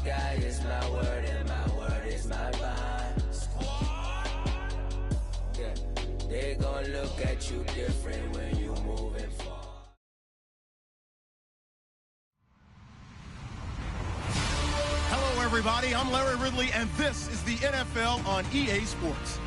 sky is my word and my word is my bond. Yeah, they gon' look at you different when you moving forward. Hello, everybody. I'm Larry Ridley, and this is the NFL on EA Sports.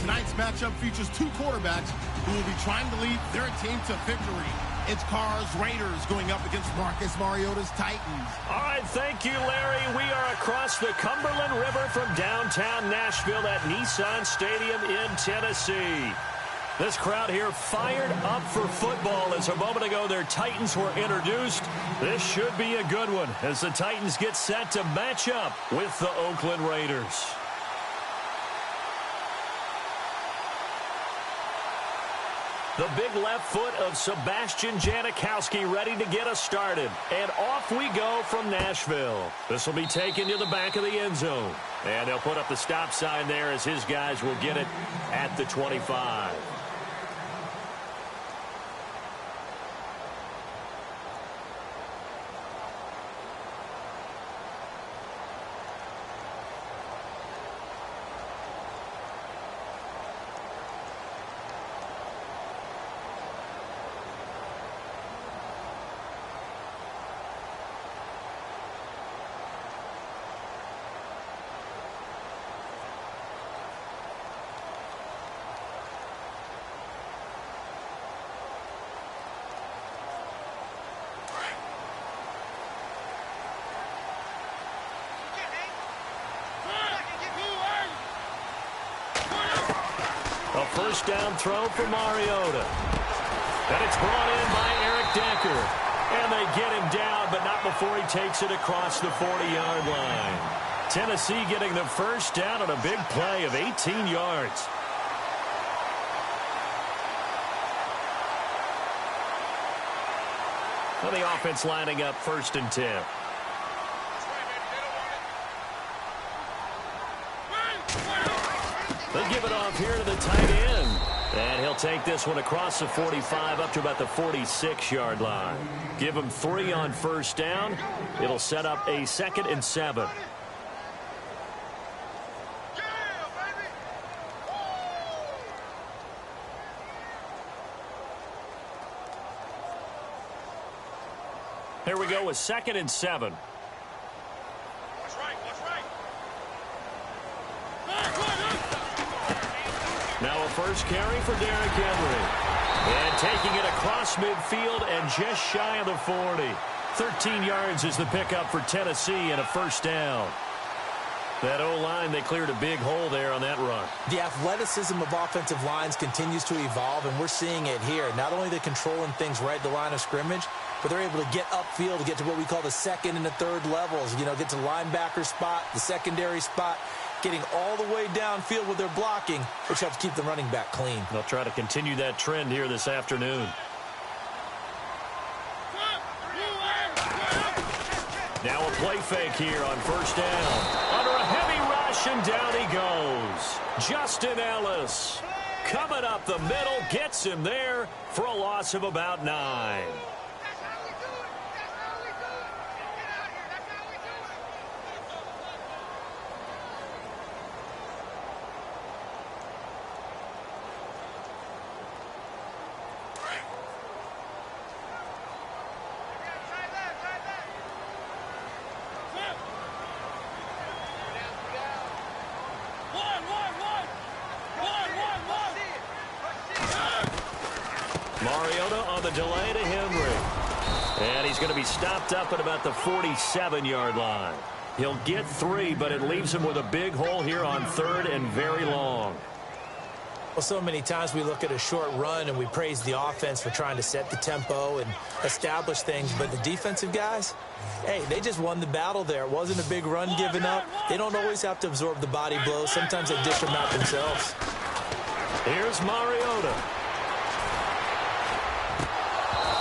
Tonight's matchup features two quarterbacks who will be trying to lead their team to victory. It's Carr's Raiders going up against Marcus Mariota's Titans. All right, thank you, Larry. We are across the Cumberland River from downtown Nashville at Nissan Stadium in Tennessee. This crowd here fired up for football as a moment ago their Titans were introduced. This should be a good one as the Titans get set to match up with the Oakland Raiders. The big left foot of Sebastian Janikowski ready to get us started. And off we go from Nashville. This will be taken to the back of the end zone. And they'll put up the stop sign there as his guys will get it at the 25. A first down throw for Mariota. And it's brought in by Eric Decker. And they get him down, but not before he takes it across the 40-yard line. Tennessee getting the first down on a big play of 18 yards. Well, the offense lining up 1st and 10. They give it off here to the tight end. And he'll take this one across the 45 up to about the 46-yard line. Give him 3 on first down. It'll set up a 2nd and 7. Here we go with 2nd and 7. Now a first carry for Derrick Henry. And taking it across midfield and just shy of the 40. 13 yards is the pickup for Tennessee and a first down. That O-line, they cleared a big hole there on that run. The athleticism of offensive lines continues to evolve, and we're seeing it here. Not only they're controlling things right at the line of scrimmage, but they're able to get upfield to get to what we call the 2nd and the 3rd levels. You know, get to linebacker spot, the secondary spot, getting all the way downfield with their blocking, which helps keep the running back clean. They'll try to continue that trend here this afternoon. Now a play fake here on first down. Under a heavy rush, and down he goes. Justin Ellis coming up the middle, gets him there for a loss of about 9. Mariota on the delay to Henry. And he's going to be stopped up at about the 47-yard line. He'll get 3, but it leaves him with a big hole here on 3rd and very long. Well, so many times we look at a short run and we praise the offense for trying to set the tempo and establish things, but the defensive guys, hey, they just won the battle there. It wasn't a big run given up. They don't always have to absorb the body blows. Sometimes they dish them out themselves. Here's Mariota.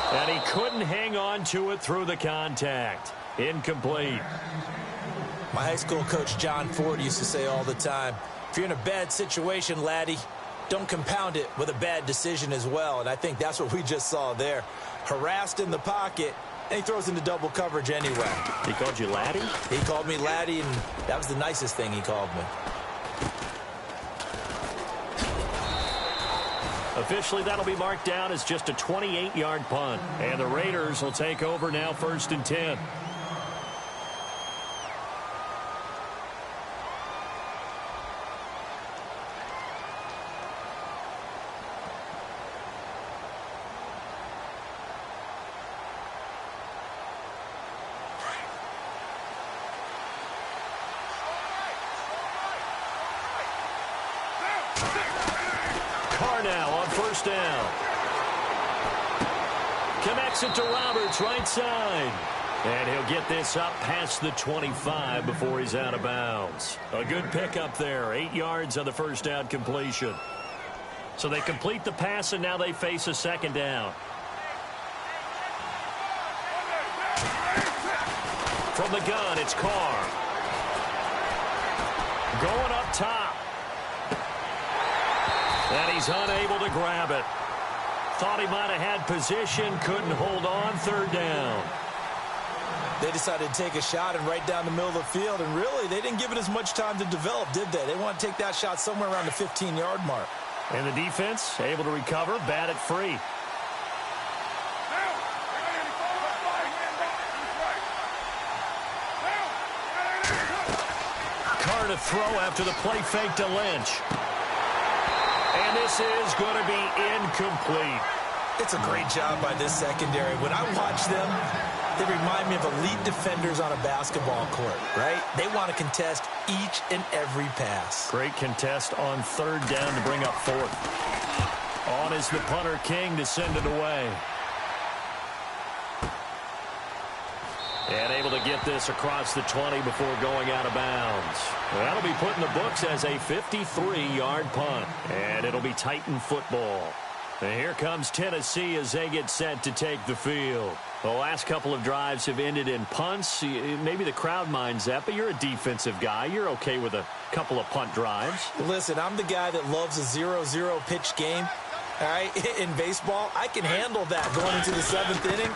And he couldn't hang on to it through the contact. Incomplete. My high school coach, John Ford, used to say all the time, if you're in a bad situation, laddie, don't compound it with a bad decision as well. And I think that's what we just saw there. Harassed in the pocket, and he throws into double coverage anyway. He called you laddie? He called me laddie, and that was the nicest thing he called me. Officially, that'll be marked down as just a 28-yard punt. And the Raiders will take over now, 1st and 10. Now on 1st down. Connects it to Roberts, right side. And he'll get this up past the 25 before he's out of bounds. A good pickup there. 8 yards on the 1st down completion. So they complete the pass, and now they face a 2nd down. From the gun, it's Carr. Going up top. And he's unable to grab it. Thought he might have had position, couldn't hold on, 3rd down. They decided to take a shot and right down the middle of the field, and really, they didn't give it as much time to develop, did they? They want to take that shot somewhere around the 15-yard mark. And the defense able to recover, bat it free. Carr to throw after the play fake to Lynch. And this is going to be incomplete. It's a great job by this secondary. When I watch them, they remind me of elite defenders on a basketball court, right? They want to contest each and every pass. Great contest on 3rd down to bring up 4th. On is the punter, King, to send it away. And able to get this across the 20 before going out of bounds. That'll be put in the books as a 53-yard punt. And it'll be Titan football. And here comes Tennessee as they get set to take the field. The last couple of drives have ended in punts. Maybe the crowd minds that, but you're a defensive guy. You're okay with a couple of punt drives. Listen, I'm the guy that loves a 0-0 pitch game. All right, in baseball, I can handle that going into the 7th inning.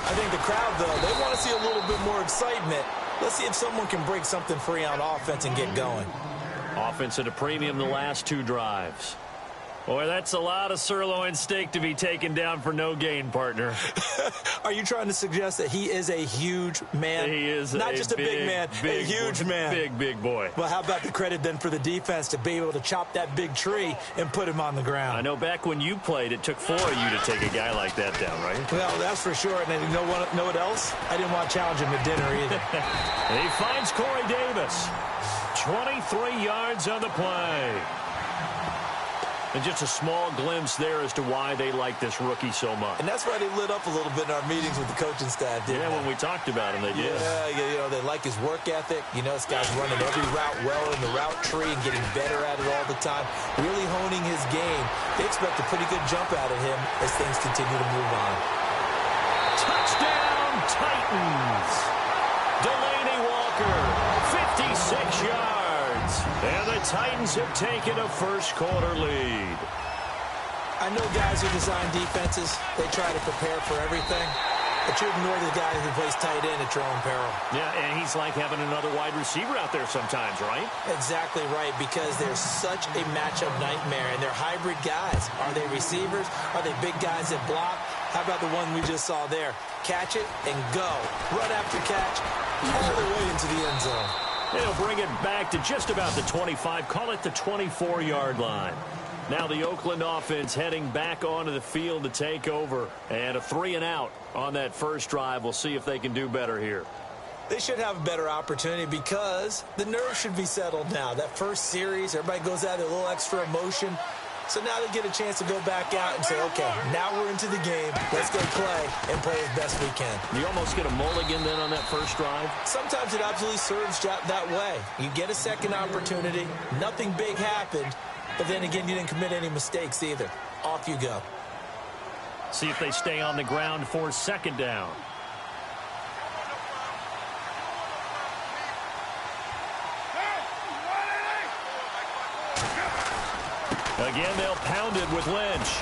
I think the crowd, though, they want to see a little bit more excitement. Let's see if someone can break something free on offense and get going. Offense at a premium the last 2 drives. Boy, that's a lot of sirloin steak to be taken down for no gain, partner. Are you trying to suggest that he is a huge man? He is not just a big man, a huge man. Big boy. Well, how about the credit then for the defense to be able to chop that big tree and put him on the ground? I know back when you played, it took 4 of you to take a guy like that down, right? Well, that's for sure. And you know what else? I didn't want to challenge him at dinner either. And he finds Corey Davis. 23 yards on the play. And just a small glimpse there as to why they like this rookie so much. And that's why they lit up a little bit in our meetings with the coaching staff, didn't they? When we talked about him, they did. Yeah, you know, they like his work ethic. You know, this guy's running every route well in the route tree and getting better at it all the time, really honing his game. They expect a pretty good jump out of him as things continue to move on. Touchdown, Titans! Delaney Walker, 56 yards. And the Titans have taken a first-quarter lead. I know guys who design defenses, they try to prepare for everything, but you ignore the guy who plays tight end at your own peril. Yeah, and he's like having another wide receiver out there sometimes, right? Exactly right, because they're such a matchup nightmare, and they're hybrid guys. Are they receivers? Are they big guys that block? How about the one we just saw there? Catch it and go. Run after catch all the way into the end zone. They'll bring it back to just about the 25, call it the 24-yard line. Now the Oakland offense heading back onto the field to take over. And a 3-and-out on that first drive. We'll see if they can do better here. They should have a better opportunity because the nerves should be settled now. That first series, everybody goes out with a little extra emotion. So now they get a chance to go back out and say, okay, now we're into the game. Let's go play and play as best we can. You almost get a mulligan then on that first drive? Sometimes it absolutely serves that way. You get a second opportunity. Nothing big happened. But then again, you didn't commit any mistakes either. Off you go. See if they stay on the ground for second down. Again, they'll pound it with Lynch.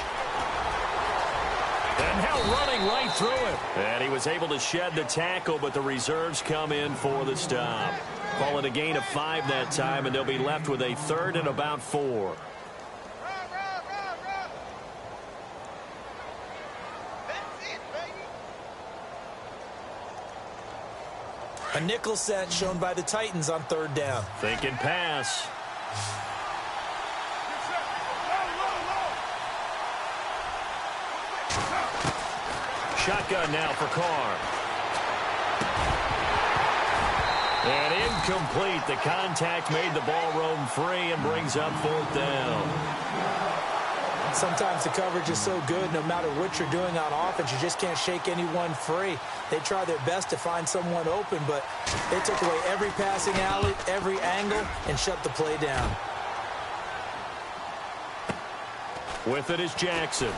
And now running right through it. And he was able to shed the tackle, but the reserves come in for the stop. Call it a gain of 5 that time, and they'll be left with a 3rd and about 4. A nickel set shown by the Titans on 3rd down. Thinking pass. Shotgun now for Carr. And incomplete. The contact made the ball roam free and brings up 4th down. Sometimes the coverage is so good, no matter what you're doing on offense, you just can't shake anyone free. They try their best to find someone open, but they took away every passing alley, every angle, and shut the play down. With it is Jackson.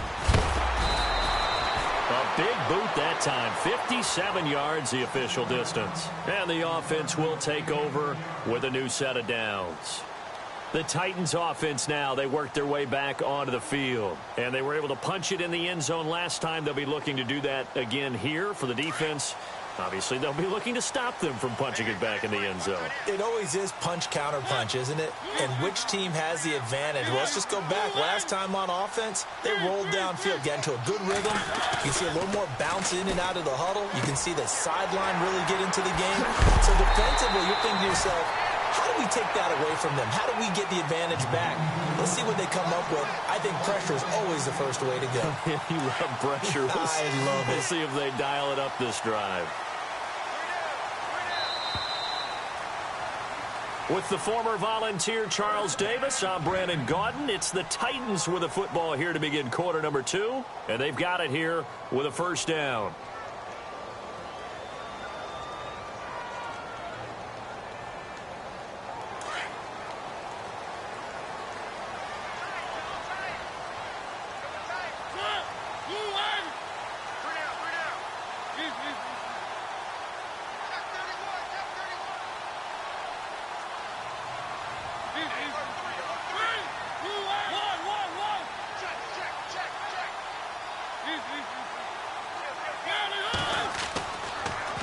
A big boot that time. 57 yards the official distance. And the offense will take over with a new set of downs. The Titans offense now, they worked their way back onto the field. And they were able to punch it in the end zone last time. They'll be looking to do that again here for the defense. Obviously, they'll be looking to stop them from punching it back in the end zone. It always is punch-counter-punch, isn't it? And which team has the advantage? Well, let's just go back. Last time on offense, they rolled downfield, got into a good rhythm. You can see a little more bounce in and out of the huddle. You can see the sideline really get into the game. So defensively, you're thinking to yourself, how do we take that away from them? How do we get the advantage back? Let's see what they come up with. I think pressure is always the first way to go. You love pressure. I love it. We'll see if they dial it up this drive. With the former Volunteer Charles Davis, I'm Brandon Gaudin. It's the Titans with the football here to begin quarter number 2. And they've got it here with a 1st down.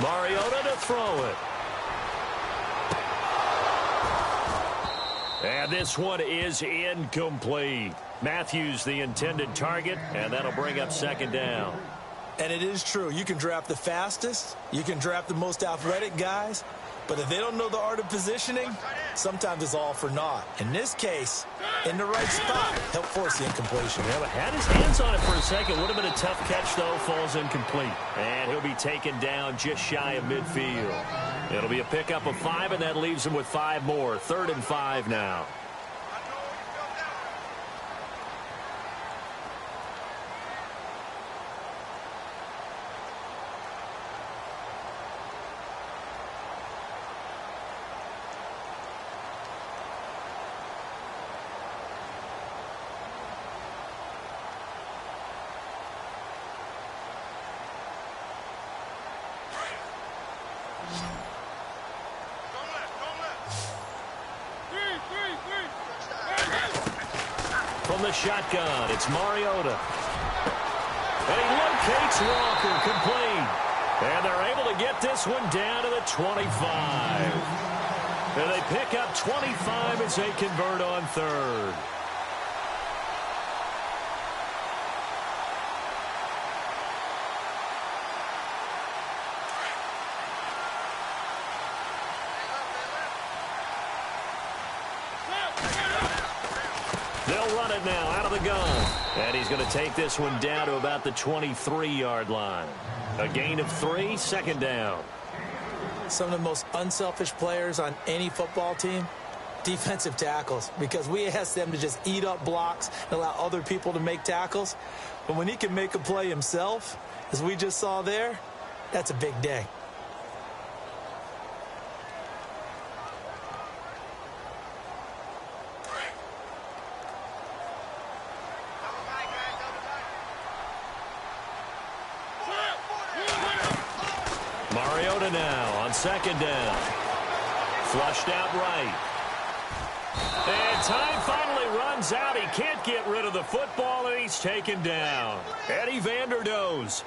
Mariota to throw it. And this one is incomplete. Matthews the intended target, and that'll bring up 2nd down. And it is true. You can draft the fastest. You can draft the most athletic guys. But if they don't know the art of positioning, sometimes it's all for naught. In this case, in the right spot, help force the incompletion. Yeah, but had his hands on it for a second. Would have been a tough catch, though. Falls incomplete. And he'll be taken down just shy of midfield. It'll be a pickup of 5, and that leaves him with 5 more. 3rd and 5 now. From the shotgun, it's Mariota. And he locates Walker, complete. And they're able to get this one down to the 25. And they pick up 25 as they convert on 3rd. They'll run it now out of the gun. And he's going to take this one down to about the 23-yard line. A gain of 3, 2nd down. Some of the most unselfish players on any football team, defensive tackles, because we ask them to just eat up blocks and allow other people to make tackles. But when he can make a play himself, as we just saw there, that's a big day. Mariota now on 2nd down. Flushed out right. And time finally runs out. He can't get rid of the football, and he's taken down. Eddie Vanderdoes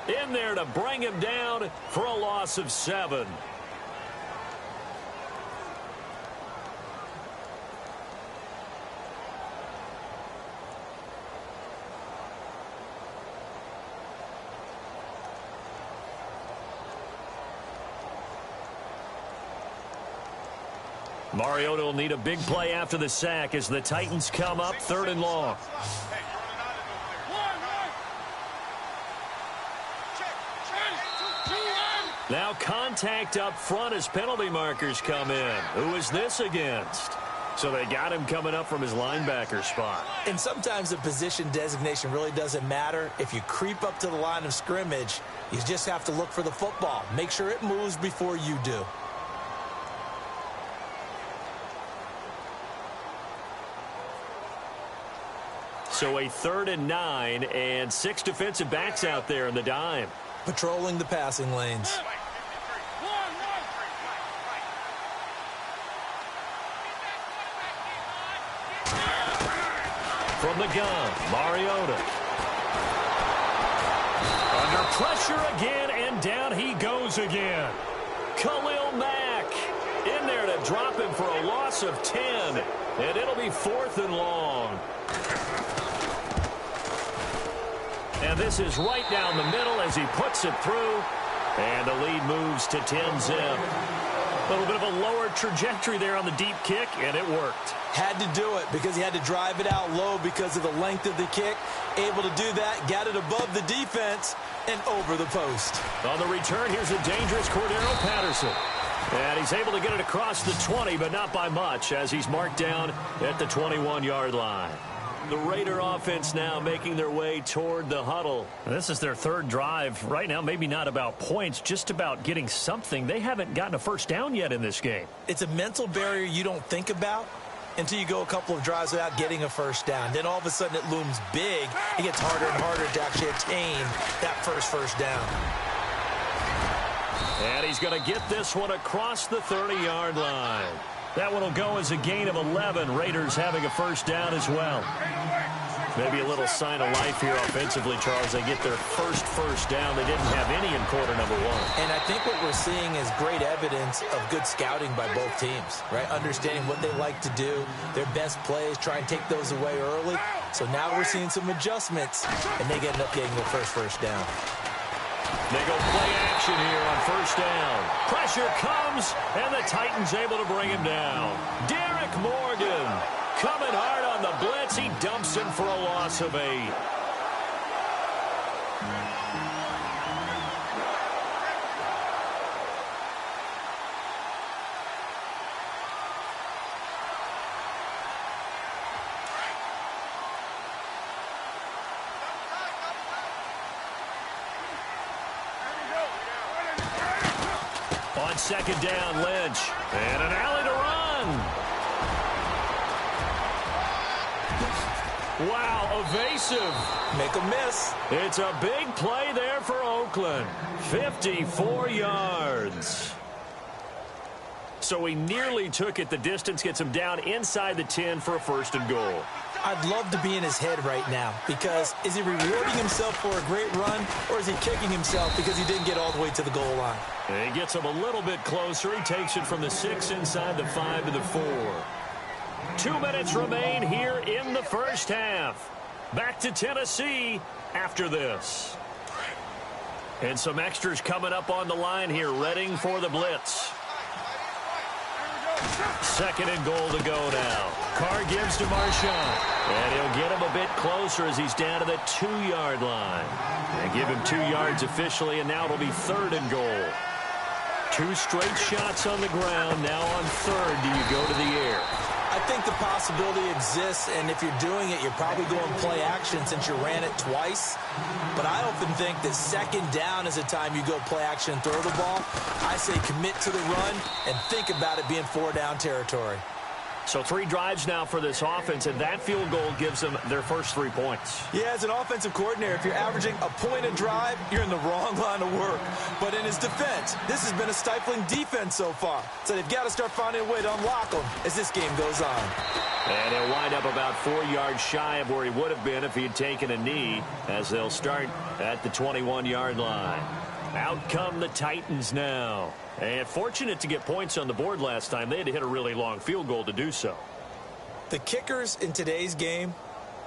in there to bring him down for a loss of 7. Mariota will need a big play after the sack as the Titans come up 3rd and long. Now contact up front as penalty markers come in. Who is this against? So they got him coming up from his linebacker spot. And sometimes the position designation really doesn't matter. If you creep up to the line of scrimmage, you just have to look for the football. Make sure it moves before you do. So a 3rd and 9 and 6 defensive backs out there in the dime. Patrolling the passing lanes. From the gun, Mariota. Under pressure again, and down he goes again. Khalil Mack in there to drop him for a loss of 10, and it'll be 4th and long. And this is right down the middle as he puts it through. And the lead moves to 10-zip. A little bit of a lower trajectory there on the deep kick, and it worked. Had to do it because he had to drive it out low because of the length of the kick. Able to do that, got it above the defense, and over the post. On the return, here's a dangerous Cordero Patterson. And he's able to get it across the 20, but not by much, as he's marked down at the 21-yard line. The Raider offense now making their way toward the huddle. This is their 3rd drive. Right now, maybe not about points, just about getting something. They haven't gotten a first down yet in this game. It's a mental barrier you don't think about until you go a couple of drives without getting a first down. Then all of a sudden it looms big. It gets harder and harder to actually attain that first down. And he's going to get this one across the 30-yard line. That one will go as a gain of 11. Raiders having a first down as well. Maybe a little sign of life here offensively, Charles. They get their first down. They didn't have any in quarter number 1. And I think what we're seeing is great evidence of good scouting by both teams, right? Understanding what they like to do, their best plays, try and take those away early. So now we're seeing some adjustments, and they end up getting their first down. They go play action here on first down. Pressure comes, and the Titans able to bring him down. Derek Morgan coming hard on the blitz. He dumps him for a loss of 8. On 2nd down, Lynch. And an alley to run. Wow, evasive. Make a miss. It's a big play there for Oakland. 54 yards. So he nearly took it the distance, gets him down inside the 10 for a 1st and goal. I'd love to be in his head right now because is he rewarding himself for a great run or is he kicking himself because he didn't get all the way to the goal line? And he gets him a little bit closer. He takes it from the 6 inside the 5 to the 4. 2 minutes remain here in the first half. Back to Tennessee after this. And some extras coming up on the line here, readying for the blitz. 2nd and goal to go now. Carr gives to Marshawn. And he'll get him a bit closer as he's down to the 2-yard line. And give him 2 yards officially, and now it'll be 3rd and goal. 2 straight shots on the ground. Now on 3rd, do you go to the air? I think the possibility exists, and if you're doing it, you're probably going play action since you ran it twice. But I often think that 2nd down is a time you go play action and throw the ball. I say commit to the run and think about it being 4-down territory. So 3 drives now for this offense, and that field goal gives them their first 3 points. Yeah, as an offensive coordinator, if you're averaging a point a drive, you're in the wrong line of work. But in his defense, this has been a stifling defense so far. So they've got to start finding a way to unlock them as this game goes on. And he'll wind up about 4 yards shy of where he would have been if he had taken a knee, as they'll start at the 21-yard line. Out come the Titans now. And fortunate to get points on the board last time. They had to hit a really long field goal to do so. The kickers in today's game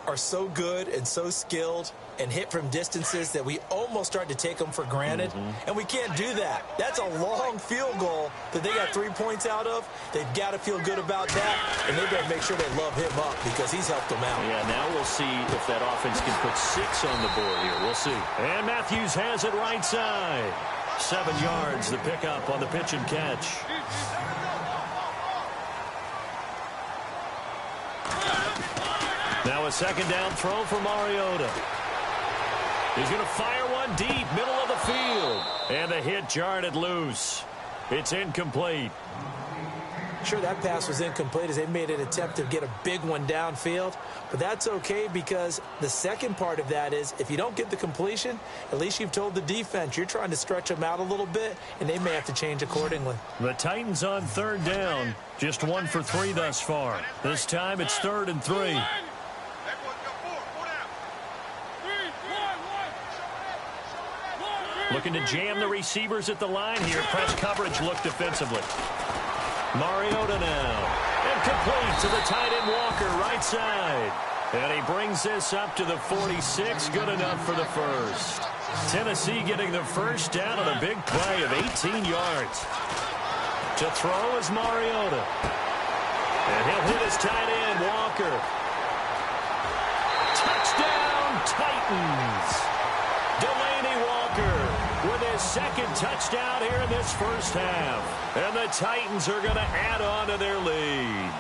are so good and so skilled and hit from distances that we almost start to take them for granted. And we can't do that. That's a long field goal that they got 3 points out of. They've got to feel good about that, and they better make sure they love him up because he's helped them out. Yeah, now we'll see if that offense can put 6 on the board here. We'll see. And Matthews has it right side. 7 yards, the pickup on the pitch and catch. Now a second down throw for Mariota. He's going to fire one deep, middle of the field. And the hit jarred it loose. It's incomplete. Sure, that pass was incomplete as they made an attempt to get a big one downfield. But that's okay because the second part of that is if you don't get the completion, at least you've told the defense you're trying to stretch them out a little bit, and they may have to change accordingly. The Titans on 3rd down. Just 1 for 3 thus far. This time it's 3rd and 3. Looking to jam the receivers at the line here. Press coverage look defensively. Mariota now. And complete to the tight end Walker, right side. And he brings this up to the 46. Good enough for the first. Tennessee getting the first down on a big play of 18 yards. To throw is Mariota. And he'll hit his tight end, Walker. Touchdown, Titans. Delaney Walker with his second touchdown here in this first half. And the Titans are going to add on to their lead.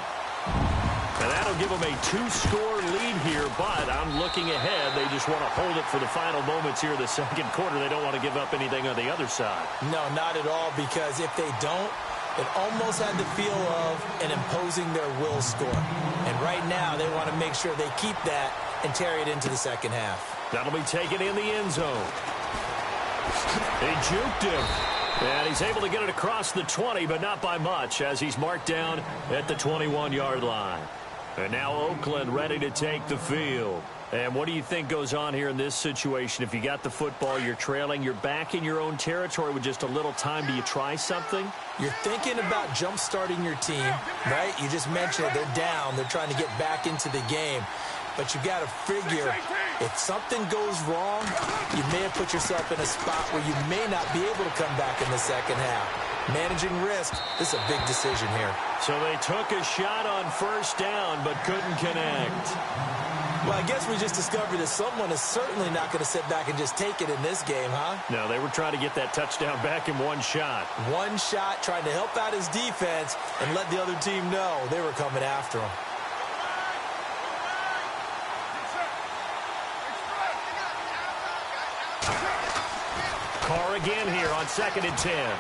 And that'll give them a 2-score lead here, but I'm looking ahead. They just want to hold it for the final moments here in the second quarter. They don't want to give up anything on the other side. No, not at all, because if they don't, it almost had the feel of an imposing their will score. And right now, they want to make sure they keep that and carry it into the second half. That'll be taken in the end zone. He juked him. And he's able to get it across the 20, but not by much, as he's marked down at the 21-yard line. And now Oakland ready to take the field. And what do you think goes on here in this situation? If you got the football, you're trailing, you're back in your own territory with just a little time. Do you try something? You're thinking about jump-starting your team, right? You just mentioned it. They're down. They're trying to get back into the game. But you got to figure, if something goes wrong, you may have put yourself in a spot where you may not be able to come back in the second half. Managing risk, this is a big decision here. So they took a shot on first down, but couldn't connect. Well, I guess we just discovered that someone is certainly not going to sit back and just take it in this game, huh? No, they were trying to get that touchdown back in one shot. One shot, trying to help out his defense and let the other team know they were coming after him. Carr again here on 2nd and 10.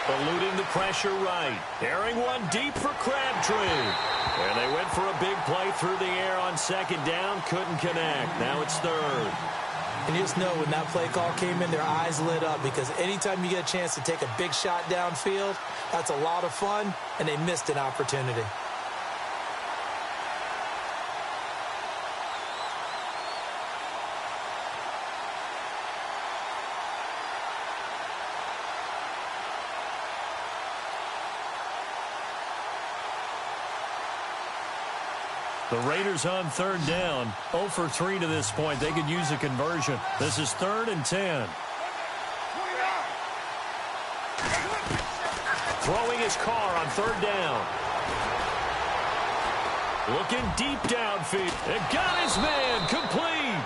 Eluding the pressure right. Airing one deep for Crabtree. And they went for a big play through the air on 2nd down. Couldn't connect. Now it's 3rd. And you just know when that play call came in, their eyes lit up, because anytime you get a chance to take a big shot downfield, that's a lot of fun, and they missed an opportunity. The Raiders on 3rd down. 0 for 3 to this point. They could use a conversion. This is 3rd and 10. Throwing his Carr on 3rd down. Looking deep downfield. And got his man complete.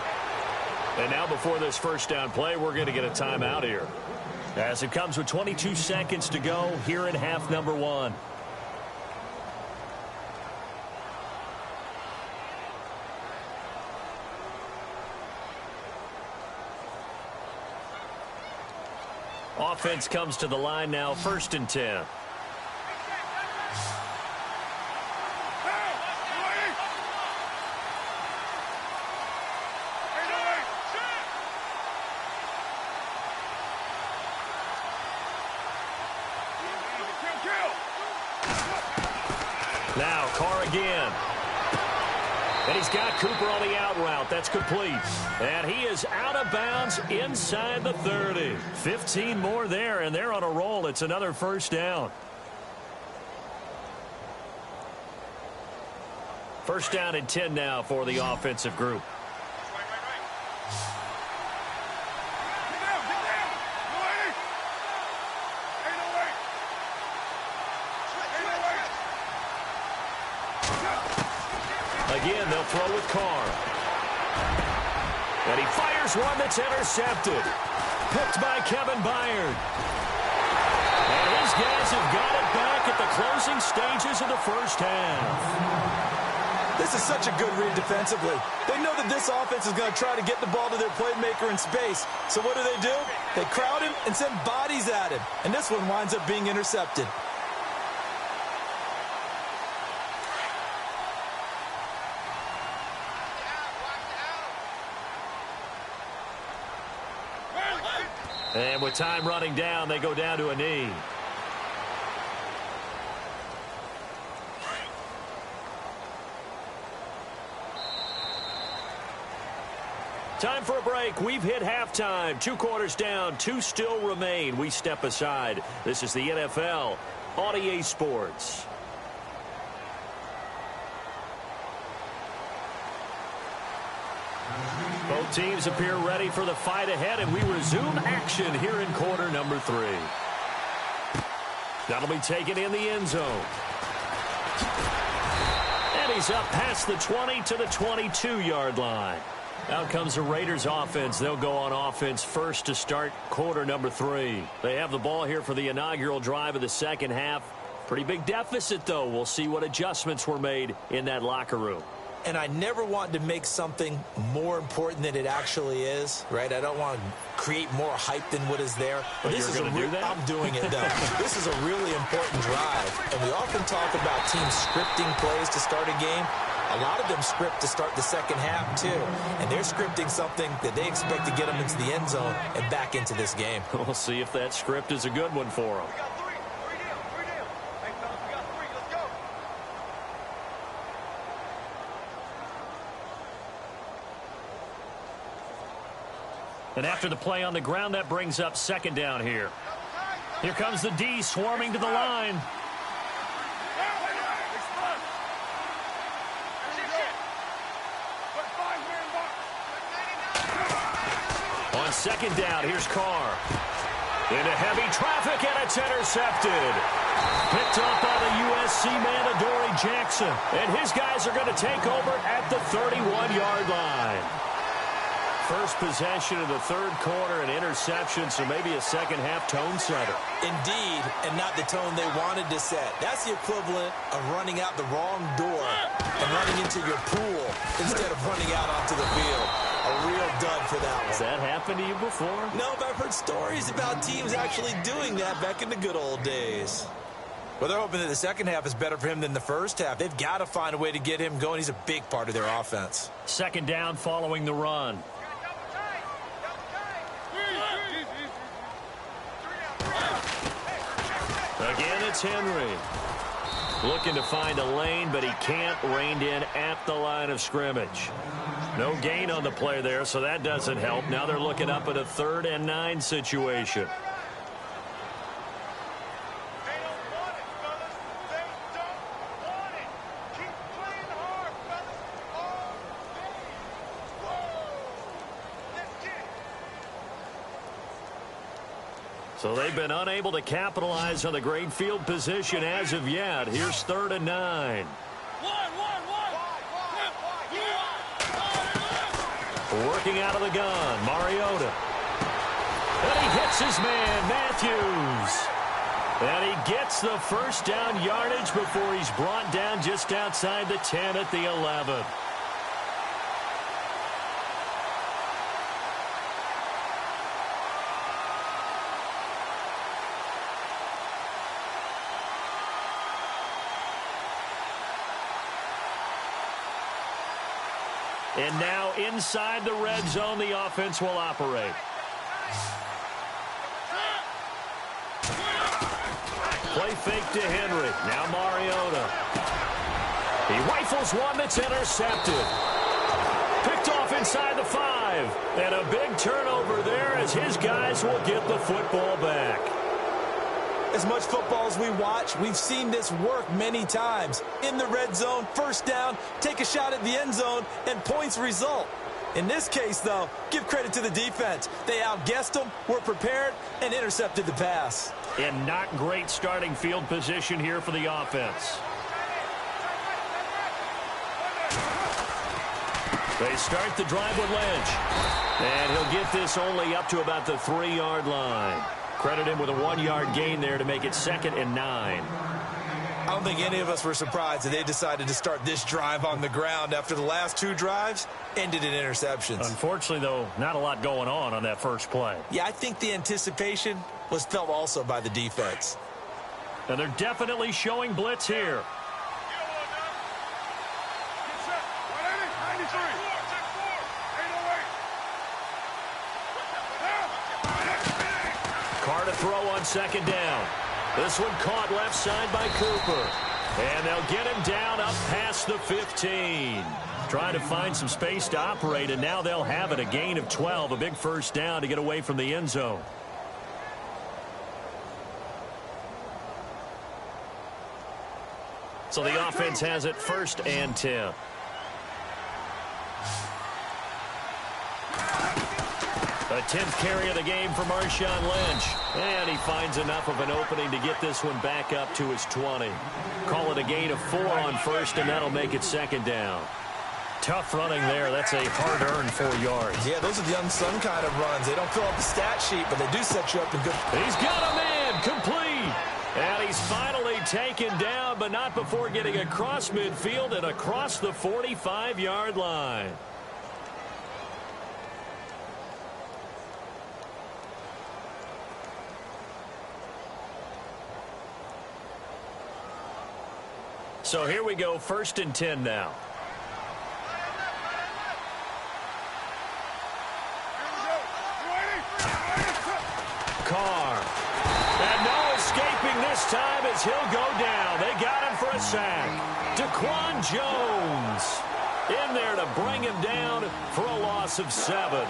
And now before this first down play, we're going to get a timeout here, as it comes with 22 seconds to go here in half number 1. Offense comes to the line now, 1st and 10. Now Carr again. And he's got Cooper on the out route. That's complete. And he is out of bounds inside the 30. 15 more there, and they're on a roll. It's another first down. First down and 10 now for the offensive group. Again, they'll throw with Carr. And he fires one that's intercepted. Picked by Kevin Byard. And his guys have got it back at the closing stages of the first half. This is such a good read defensively. They know that this offense is going to try to get the ball to their playmaker in space. So what do? They crowd him and send bodies at him. And this one winds up being intercepted. And with time running down, they go down to a knee. Time for a break. We've hit halftime. 2 quarters down, 2 still remain. We step aside. This is the NFL on EA Sports. Both teams appear ready for the fight ahead, and we resume action here in quarter number 3. That'll be taken in the end zone. And he's up past the 20 to the 22-yard line. Out comes the Raiders offense. They'll go on offense first to start quarter number 3. They have the ball here for the inaugural drive of the second half. Pretty big deficit, though. We'll see what adjustments were made in that locker room. And I never want to make something more important than it actually is, right? I don't want to create more hype than what is there. But this is I'm doing it, though. This is a really important drive. And we often talk about teams scripting plays to start a game. A lot of them script to start the second half, too. And they're scripting something that they expect to get them into the end zone and back into this game. We'll see if that script is a good one for them. And after the play on the ground, that brings up second down here. Here comes the D swarming to the line. On second down, here's Carr. Into heavy traffic, and it's intercepted. Picked up by the USC man, Adoree Jackson. And his guys are going to take over at the 31-yard line. First possession of the third quarter, an interception, so maybe a second-half tone setter. Indeed, and not the tone they wanted to set. That's the equivalent of running out the wrong door and running into your pool instead of running out onto the field. A real dud for that one. Has that happened to you before? No, but I've heard stories about teams actually doing that back in the good old days. Well, they're hoping that the second half is better for him than the first half. They've got to find a way to get him going. He's a big part of their offense. Second down following the run. Again, it's Henry. Looking to find a lane, but he can't. Reined in at the line of scrimmage. No gain on the play there, so that doesn't help. Now they're looking up at a 3rd and 9 situation. So they've been unable to capitalize on the great field position as of yet. Here's 3rd and 9. Working out of the gun, Mariota. And he hits his man, Matthews. And he gets the first down yardage before he's brought down just outside the 10 at the 11. And now inside the red zone, the offense will operate. Play fake to Henry. Now Mariota. He rifles one that's intercepted. Picked off inside the 5. And a big turnover there as his guys will get the football back. As much football as we watch, we've seen this work many times. In the red zone, first down, take a shot at the end zone, and points result. In this case, though, give credit to the defense. They outguessed them, were prepared, and intercepted the pass. And not great starting field position here for the offense. They start the drive with Lynch. And he'll get this only up to about the 3-yard line. Credit him with a 1-yard gain there to make it 2nd and 9. I don't think any of us were surprised that they decided to start this drive on the ground after the last 2 drives ended in interceptions. Unfortunately, though, not a lot going on that first play. Yeah, I think the anticipation was felt also by the defense. And they're definitely showing blitz here. Carr to throw on 2nd down. This one caught left side by Cooper. And they'll get him down up past the 15. Trying to find some space to operate, and now they'll have it. A gain of 12, a big first down to get away from the end zone. So the offense has it 1st and 10. A 10th carry of the game for Marshawn Lynch. And he finds enough of an opening to get this one back up to his 20. Call it a gain of 4 on 1st, and that'll make it 2nd down. Tough running there. That's a hard-earned 4 yards. Yeah, those are the unsung kind of runs. They don't fill up the stat sheet, but they do set you up in good... He's got a man complete. And he's finally taken down, but not before getting across midfield and across the 45-yard line. So here we go, 1st and 10 now. Carr. And no escaping this time as he'll go down. They got him for a sack. Daquan Jones in there to bring him down for a loss of 7.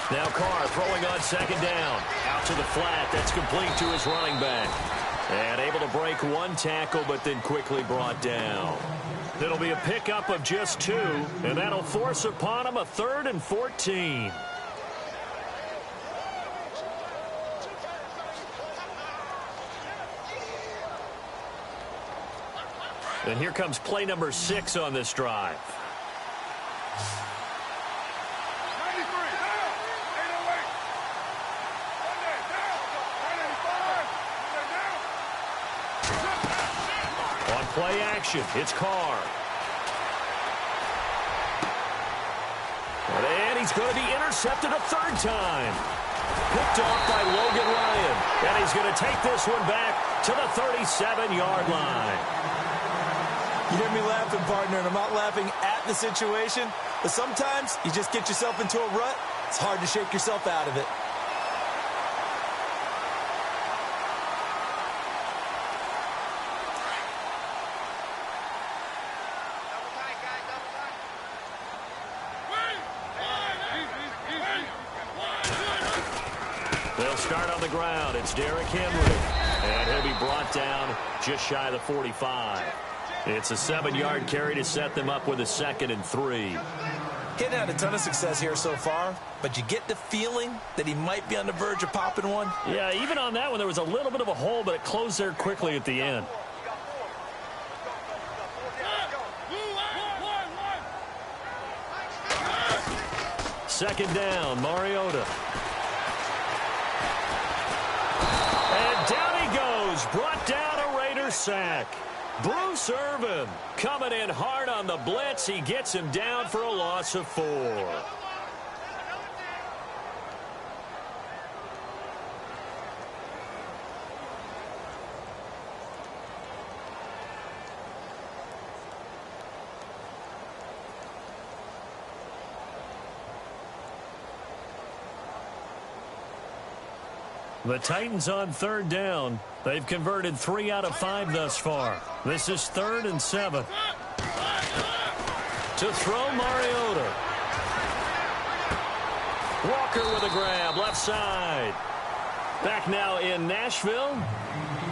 Now Carr throwing on 2nd down. Out to the flat. That's complete to his running back. And able to break 1 tackle, but then quickly brought down. It'll be a pickup of just 2, and that'll force upon him a 3rd and 14. And here comes play number 6 on this drive. Play action. It's Carr. And he's going to be intercepted a 3rd time. Picked off by Logan Ryan. And he's going to take this one back to the 37-yard line. You hear me laughing, partner, and I'm not laughing at the situation, but sometimes you just get yourself into a rut. It's hard to shake yourself out of it. They'll start on the ground. It's Derrick Henry. And he'll be brought down just shy of the 45. It's a 7-yard carry to set them up with a 2nd and 3. Hadn't had a ton of success here so far, but you get the feeling that he might be on the verge of popping one. Yeah, even on that one, there was a little bit of a hole, but it closed there quickly at the end. Second down, Mariota. And down he goes, brought down a Raider sack. Bruce Irvin coming in hard on the blitz. He gets him down for a loss of 4. The Titans on third down. They've converted 3 out of 5 thus far. This is 3rd and 7. To throw, Mariota. Walker with a grab, left side. Back now in Nashville.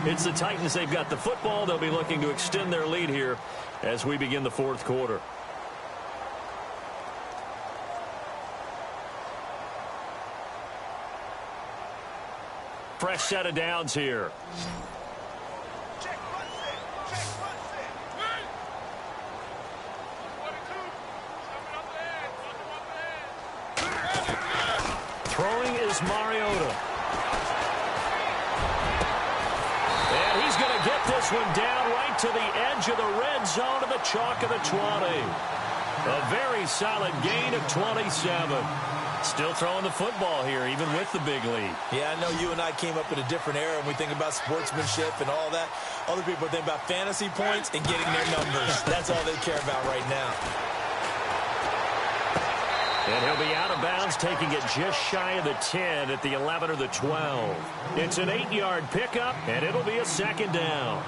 It's the Titans. They've got the football. They'll be looking to extend their lead here as we begin the 4th quarter. Fresh set of downs here. Throwing is Mariota. And he's going to get this one down right to the edge of the red zone of the chalk of the 20. A very solid gain of 27. Still throwing the football here, even with the big lead. Yeah, I know you and I came up in a different era, and we think about sportsmanship and all that. Other people think about fantasy points and getting their numbers. That's all they care about right now. And he'll be out of bounds, taking it just shy of the 10 at the 11 or the 12. It's an 8-yard pickup, and it'll be a 2nd down.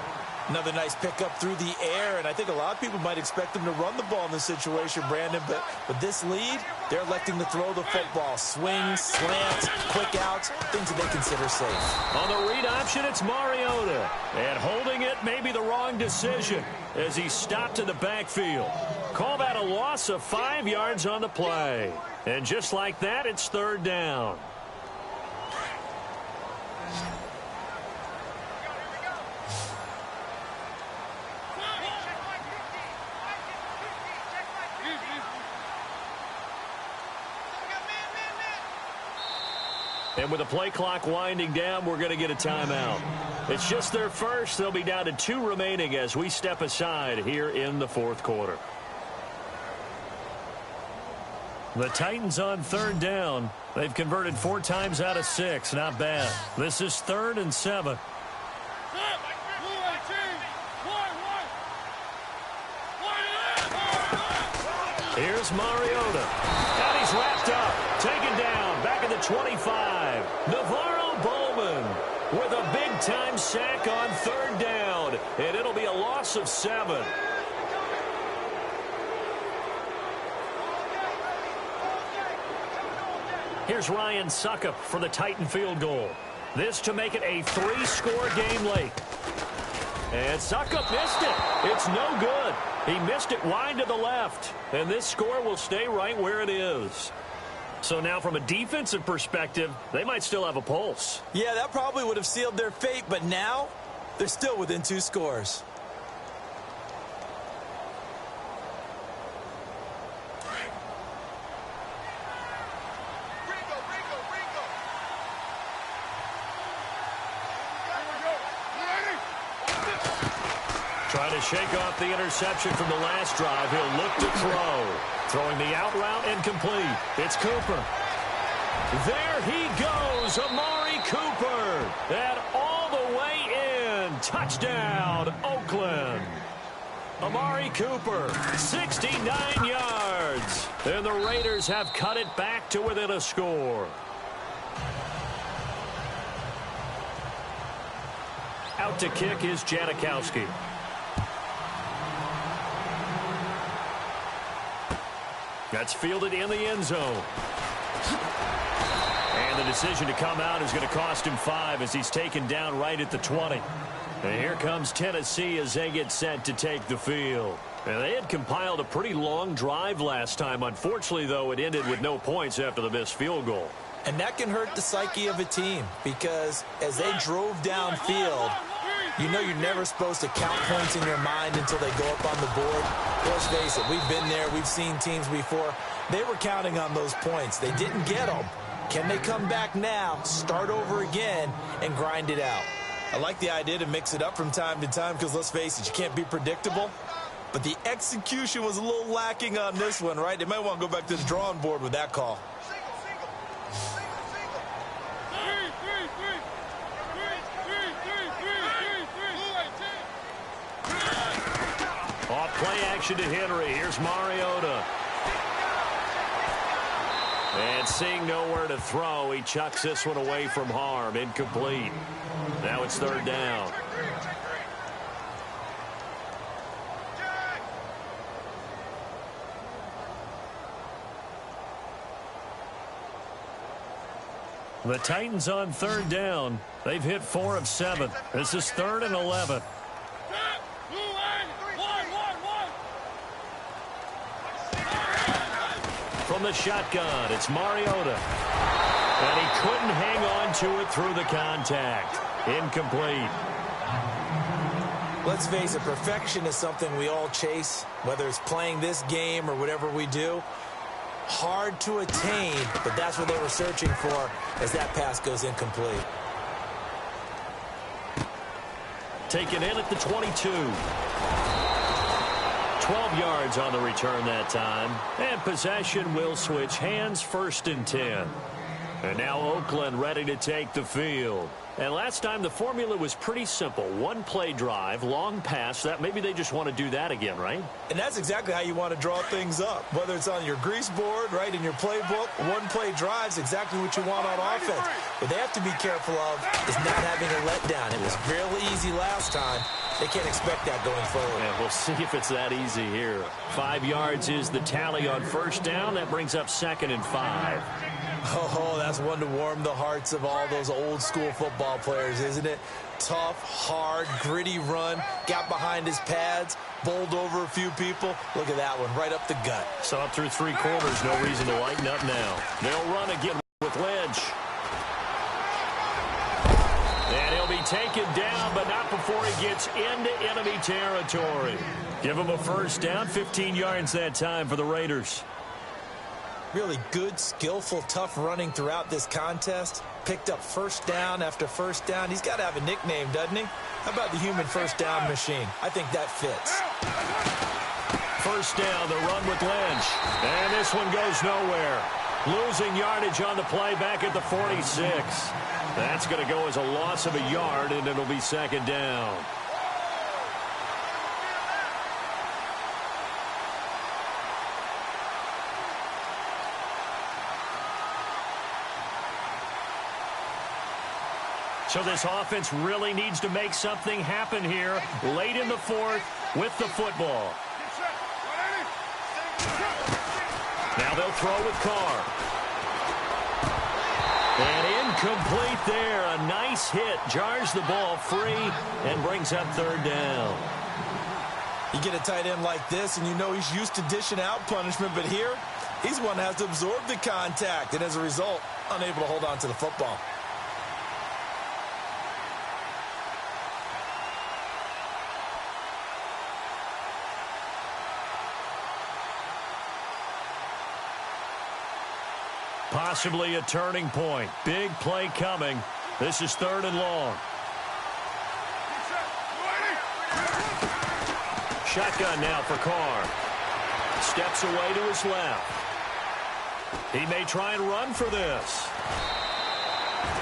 Another nice pickup through the air, and I think a lot of people might expect them to run the ball in this situation, Brandon, but with this lead, they're electing to throw the football. Swings, slants, quick outs, things that they consider safe. On the read option, it's Mariota. And holding it may be the wrong decision as he stopped in the backfield. Call that a loss of 5 yards on the play. And just like that, it's 3rd down. And with the play clock winding down, we're going to get a timeout. It's just their first. They'll be down to 2 remaining as we step aside here in the 4th quarter. The Titans on 3rd down. They've converted 4 times out of 6. Not bad. This is 3rd and 7. Here's Mariota. And he's wrapped up. Taken down. Back at the 25. Navarro Bowman with a big-time sack on 3rd down. And it'll be a loss of 7. Here's Ryan Suckup for the Titan field goal. This to make it a 3-score game late. And Suckup missed it. It's no good. He missed it wide to the left. And this score will stay right where it is. So now from a defensive perspective, they might still have a pulse. Yeah, that probably would have sealed their fate, but now they're still within 2 scores. Trying to shake off the interception from the last drive. He'll look to throw. Throwing the out route and complete. It's Cooper. There he goes, Amari Cooper. And all the way in. Touchdown, Oakland. Amari Cooper, 69 yards. And the Raiders have cut it back to within a score. Out to kick is Janikowski. That's fielded in the end zone. And the decision to come out is going to cost him 5 as he's taken down right at the 20. And here comes Tennessee as they get set to take the field. And they had compiled a pretty long drive last time. Unfortunately, though, it ended with no points after the missed field goal. And that can hurt the psyche of a team because as they drove downfield, you know you're never supposed to count points in your mind until they go up on the board. Let's face it, we've been there. We've seen teams before. They were counting on those points. They didn't get them. Can they come back now, start over again, and grind it out? I like the idea to mix it up from time to time because let's face it, you can't be predictable. But the execution was a little lacking on this one, right? They might want to go back to the drawing board with that call. Off play action to Henry. Here's Mariota. And seeing nowhere to throw, he chucks this one away from harm. Incomplete. Now it's third down. The Titans on third down. They've hit 4 of 7. This is 3rd and 11. From the shotgun, it's Mariota. And he couldn't hang on to it through the contact. Incomplete. Let's face it, perfection is something we all chase, whether it's playing this game or whatever we do. Hard to attain, but that's what they were searching for as that pass goes incomplete. Taken in at the 22. 12 yards on the return that time. And possession will switch hands, 1st and 10. And now Oakland ready to take the field. And last time the formula was pretty simple. 1-play drive, long pass. That maybe they just want to do that again, right? And that's exactly how you want to draw things up. Whether it's on your grease board, right, in your playbook, 1-play drive's exactly what you want on offense. What they have to be careful of is not having a letdown. It was fairly easy last time. They can't expect that going forward. Yeah, we'll see if it's that easy here. 5 yards is the tally on 1st down. That brings up 2nd and 5. Oh, that's one to warm the hearts of all those old school football players, isn't it? Tough, hard, gritty run, got behind his pads, bowled over a few people. Look at that one, right up the gut. So up through 3 quarters, no reason to lighten up now. They'll run again with Lynch. And he'll be taken down, but not before he gets into enemy territory. Give him a 1st down, 15 yards that time for the Raiders. Really good, skillful, tough running throughout this contest. Picked up 1st down after 1st down. He's got to have a nickname, doesn't he? How about the human 1st down machine? I think that fits. 1st down, the run with Lynch. And this one goes nowhere. Losing yardage on the play back at the 46. That's going to go as a loss of a yard, and it'll be 2nd down. So this offense really needs to make something happen here late in the 4th with the football. Now they'll throw with Carr. And incomplete there. A nice hit. Jars the ball free and brings up 3rd down. You get a tight end like this, and you know he's used to dishing out punishment, but here, he's one that has to absorb the contact, and as a result, unable to hold on to the football. Possibly a turning point. Big play coming. This is 3rd and long. Shotgun now for Carr. Steps away to his left. He may try and run for this.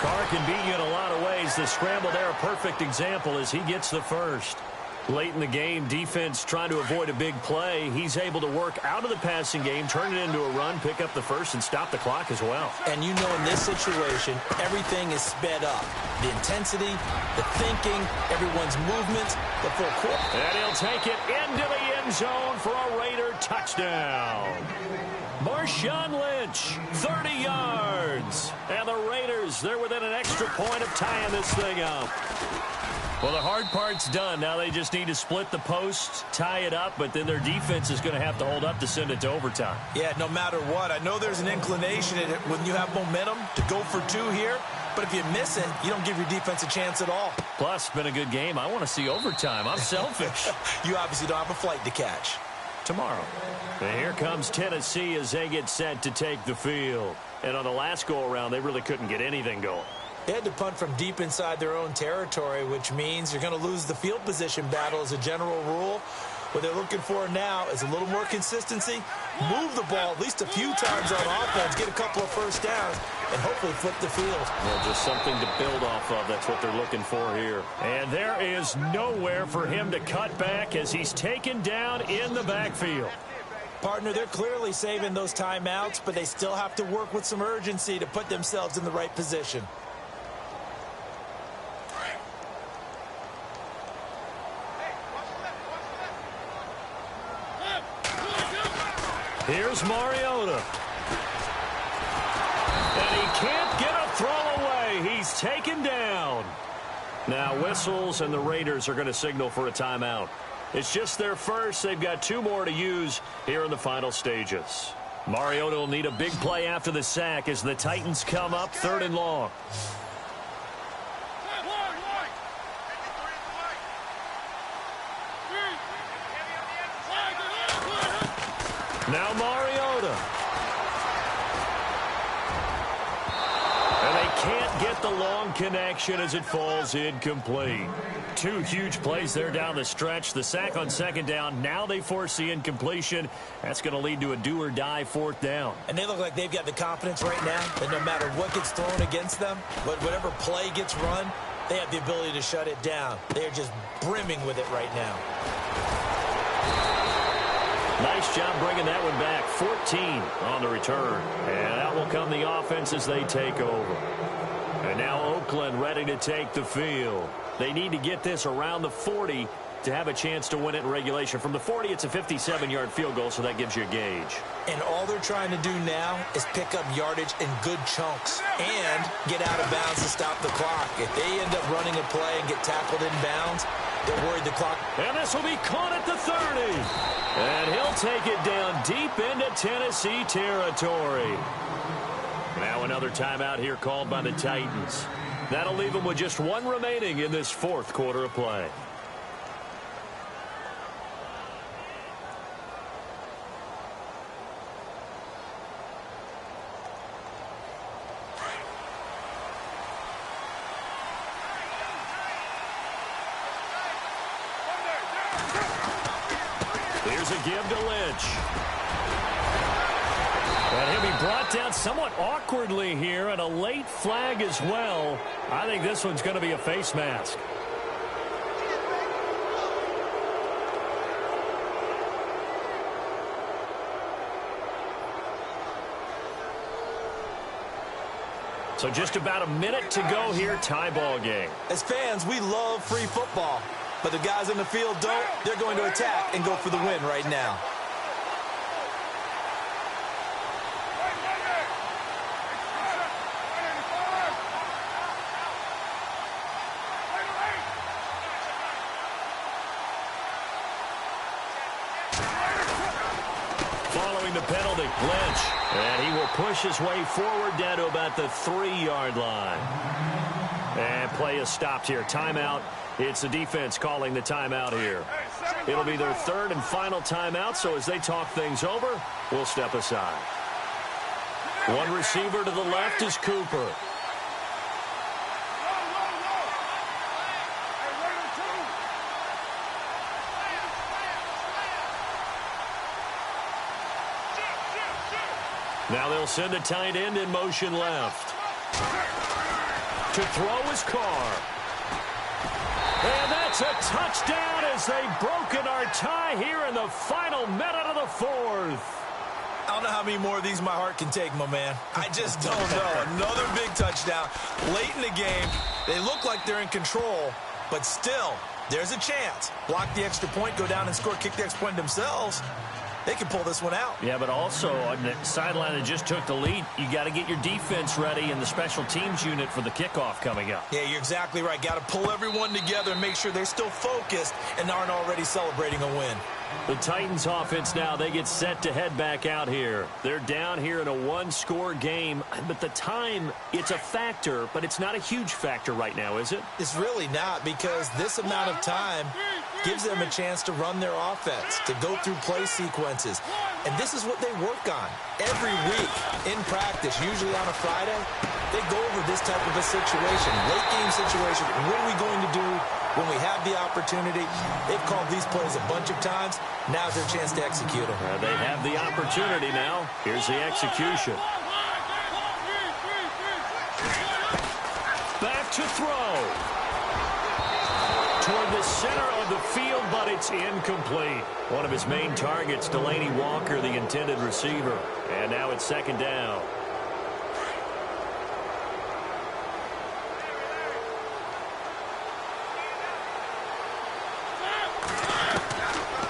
Carr can beat you in a lot of ways. The scramble there, a perfect example as he gets the 1st. Late in the game, defense trying to avoid a big play. He's able to work out of the passing game, turn it into a run, pick up the 1st, and stop the clock as well. And you know in this situation, everything is sped up. The intensity, the thinking, everyone's movement, the full court. And he'll take it into the end zone for a Raider touchdown. Marshawn Lynch, 30 yards. And the Raiders, they're within an extra point of tying this thing up. Well, the hard part's done. Now they just need to split the post, tie it up, but then their defense is going to have to hold up to send it to overtime. Yeah, no matter what. I know there's an inclination when you have momentum to go for 2 here, but if you miss it, you don't give your defense a chance at all. Plus, it's been a good game. I want to see overtime. I'm selfish. You obviously don't have a flight to catch. Tomorrow. And here comes Tennessee as they get set to take the field. And on the last go-around, they really couldn't get anything going. They had to punt from deep inside their own territory, which means you're going to lose the field position battle as a general rule. What they're looking for now is a little more consistency, move the ball at least a few times on offense, get a couple of 1st downs, and hopefully flip the field. Well, just something to build off of. That's what they're looking for here. And there is nowhere for him to cut back as he's taken down in the backfield. Partner, they're clearly saving those timeouts, but they still have to work with some urgency to put themselves in the right position. Here's Mariota. And he can't get a throw away. He's taken down. Now whistles, and the Raiders are going to signal for a timeout. It's just their first. They've got 2 more to use here in the final stages. Mariota will need a big play after the sack as the Titans come up 3rd and long. Now Mariota. And they can't get the long connection as it falls incomplete. 2 huge plays there down the stretch. The sack on 2nd down. Now they force the incompletion. That's going to lead to a do-or-die 4th down. And they look like they've got the confidence right now that no matter what gets thrown against them, whatever play gets run, they have the ability to shut it down. They're just brimming with it right now. Nice job bringing that one back. 14 on the return. And out will come the offense as they take over. And now Oakland ready to take the field. They need to get this around the 40 to have a chance to win it in regulation. From the 40, it's a 57-yard field goal, so that gives you a gauge. And all they're trying to do now is pick up yardage in good chunks and get out of bounds to stop the clock. If they end up running a play and get tackled in bounds, they're worried the clock. And this will be caught at the 30. And he'll take it down deep into Tennessee territory. Now another timeout here called by the Titans. That'll leave them with just 1 remaining in this 4th quarter of play. Here's a give to Lynch. And he'll be brought down somewhat awkwardly here, and a late flag as well. I think this one's going to be a face mask. So just about a minute to go here, tie ball game. As fans, we love free football. But the guys in the field don't. They're going to attack and go for the win right now. Following the penalty, Lynch. And he will push his way forward down to about the 3-yard line. And play is stopped here. Timeout. It's the defense calling the timeout here. It'll be their 3rd and final timeout, so as they talk things over, we'll step aside. One receiver to the left is Cooper. Now they'll send the tight end in motion left. To throw is Carr. And that's a touchdown as they've broken our tie here in the final minute of the 4th. I don't know how many more of these my heart can take, my man. I just don't know. Another big touchdown. Late in the game, they look like they're in control, but still, there's a chance. Block the extra point, go down and score, kick the extra point themselves. They can pull this one out. Yeah, but also on the sideline that just took the lead, you got to get your defense ready and the special teams unit for the kickoff coming up. Yeah, you're exactly right. Got to pull everyone together and make sure they're still focused and aren't already celebrating a win. The Titans offense now, they get set to head back out here. They're down here in a 1-score game, but the time, it's a factor, but it's not a huge factor right now, is it? It's really not, because this amount of time gives them a chance to run their offense, to go through play sequences. And this is what they work on every week in practice, usually on a Friday. They go over this type of a situation, late game situation. What are we going to do when we have the opportunity? They've called these plays a bunch of times. Now's their chance to execute them. They have the opportunity now. Here's the execution. Back to throw. To toward the center of the field, but it's incomplete. One of his main targets, Delaney Walker, the intended receiver. And now it's second down.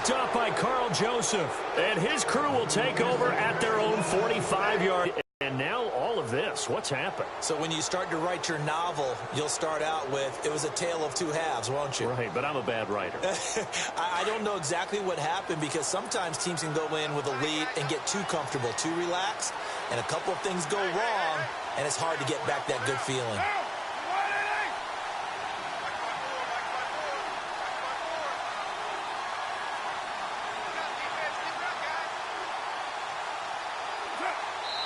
Stopped by Carl Joseph. And his crew will take over at their own 45-yard. And now all of this, what's happened? So when you start to write your novel, you'll start out with, it was a tale of two halves, won't you? Right, but I'm a bad writer. I don't know exactly what happened because sometimes teams can go in with a lead and get too comfortable, too relaxed, and a couple of things go wrong, and it's hard to get back that good feeling.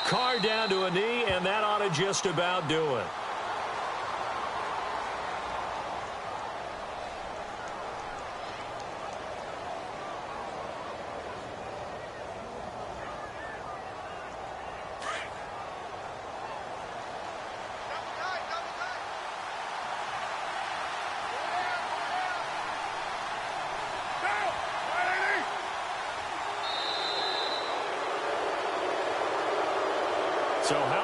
Carr down to a knee, and that ought to just about do it. So how